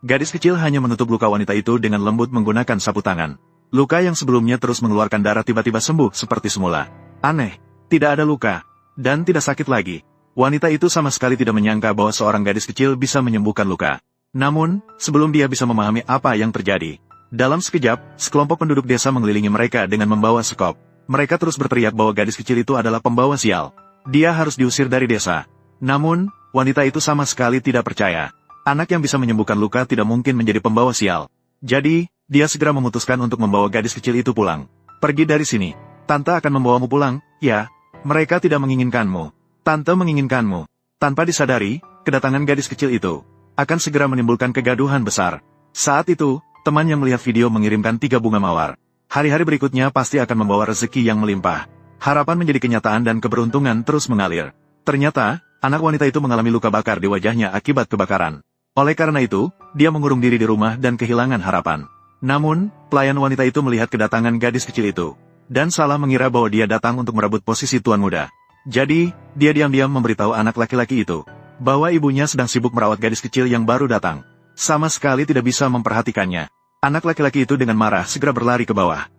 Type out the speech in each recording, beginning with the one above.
Gadis kecil hanya menutup luka wanita itu dengan lembut menggunakan sapu tangan. Luka yang sebelumnya terus mengeluarkan darah tiba-tiba sembuh seperti semula. Aneh, tidak ada luka, dan tidak sakit lagi. Wanita itu sama sekali tidak menyangka bahwa seorang gadis kecil bisa menyembuhkan luka. Namun, sebelum dia bisa memahami apa yang terjadi, dalam sekejap, sekelompok penduduk desa mengelilingi mereka dengan membawa sekop. Mereka terus berteriak bahwa gadis kecil itu adalah pembawa sial. Dia harus diusir dari desa. Namun, wanita itu sama sekali tidak percaya. Anak yang bisa menyembuhkan luka tidak mungkin menjadi pembawa sial. Jadi, dia segera memutuskan untuk membawa gadis kecil itu pulang. Pergi dari sini. Tante akan membawamu pulang, ya. Mereka tidak menginginkanmu. Tante menginginkanmu. Tanpa disadari, kedatangan gadis kecil itu akan segera menimbulkan kegaduhan besar. Saat itu, teman yang melihat video mengirimkan 3 bunga mawar. Hari-hari berikutnya pasti akan membawa rezeki yang melimpah. Harapan menjadi kenyataan dan keberuntungan terus mengalir. Ternyata, anak wanita itu mengalami luka bakar di wajahnya akibat kebakaran. Oleh karena itu, dia mengurung diri di rumah dan kehilangan harapan. Namun, pelayan wanita itu melihat kedatangan gadis kecil itu, dan salah mengira bahwa dia datang untuk merebut posisi tuan muda. Jadi, dia diam-diam memberitahu anak laki-laki itu, bahwa ibunya sedang sibuk merawat gadis kecil yang baru datang. Sama sekali tidak bisa memperhatikannya. Anak laki-laki itu dengan marah segera berlari ke bawah.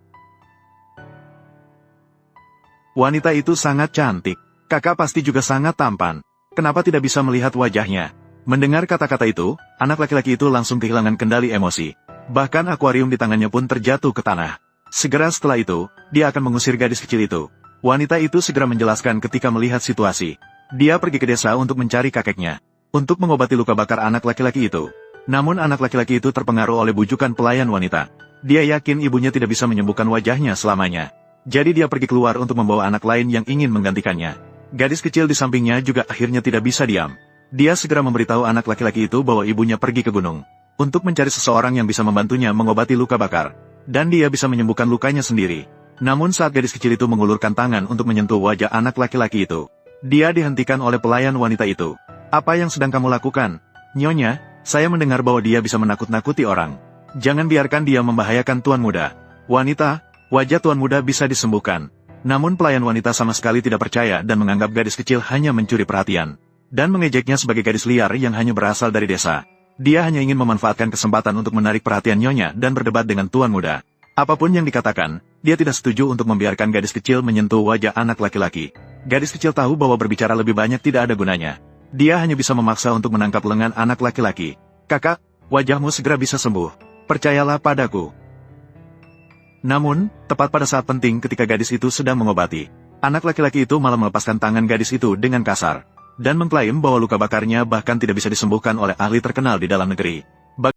Wanita itu sangat cantik. Kakak pasti juga sangat tampan. Kenapa tidak bisa melihat wajahnya? Mendengar kata-kata itu, anak laki-laki itu langsung kehilangan kendali emosi. Bahkan akuarium di tangannya pun terjatuh ke tanah. Segera setelah itu, dia akan mengusir gadis kecil itu. Wanita itu segera menjelaskan ketika melihat situasi. Dia pergi ke desa untuk mencari kakeknya, untuk mengobati luka bakar anak laki-laki itu. Namun anak laki-laki itu terpengaruh oleh bujukan pelayan wanita. Dia yakin ibunya tidak bisa menyembuhkan wajahnya selamanya. Jadi dia pergi keluar untuk membawa anak lain yang ingin menggantikannya. Gadis kecil di sampingnya juga akhirnya tidak bisa diam. Dia segera memberitahu anak laki-laki itu bahwa ibunya pergi ke gunung untuk mencari seseorang yang bisa membantunya mengobati luka bakar. Dan dia bisa menyembuhkan lukanya sendiri. Namun saat gadis kecil itu mengulurkan tangan untuk menyentuh wajah anak laki-laki itu, dia dihentikan oleh pelayan wanita itu. Apa yang sedang kamu lakukan? Nyonya, saya mendengar bahwa dia bisa menakut-nakuti orang. Jangan biarkan dia membahayakan tuan muda. Wanita, wajah tuan muda bisa disembuhkan. Namun pelayan wanita sama sekali tidak percaya dan menganggap gadis kecil hanya mencuri perhatian. Dan mengejeknya sebagai gadis liar yang hanya berasal dari desa. Dia hanya ingin memanfaatkan kesempatan untuk menarik perhatian nyonya dan berdebat dengan tuan muda. Apapun yang dikatakan, dia tidak setuju untuk membiarkan gadis kecil menyentuh wajah anak laki-laki. Gadis kecil tahu bahwa berbicara lebih banyak tidak ada gunanya. Dia hanya bisa memaksa untuk menangkap lengan anak laki-laki. Kakak, wajahmu segera bisa sembuh. Percayalah padaku. Namun, tepat pada saat penting ketika gadis itu sedang mengobati, anak laki-laki itu malah melepaskan tangan gadis itu dengan kasar. Dan mengklaim bahwa luka bakarnya bahkan tidak bisa disembuhkan oleh ahli terkenal di dalam negeri.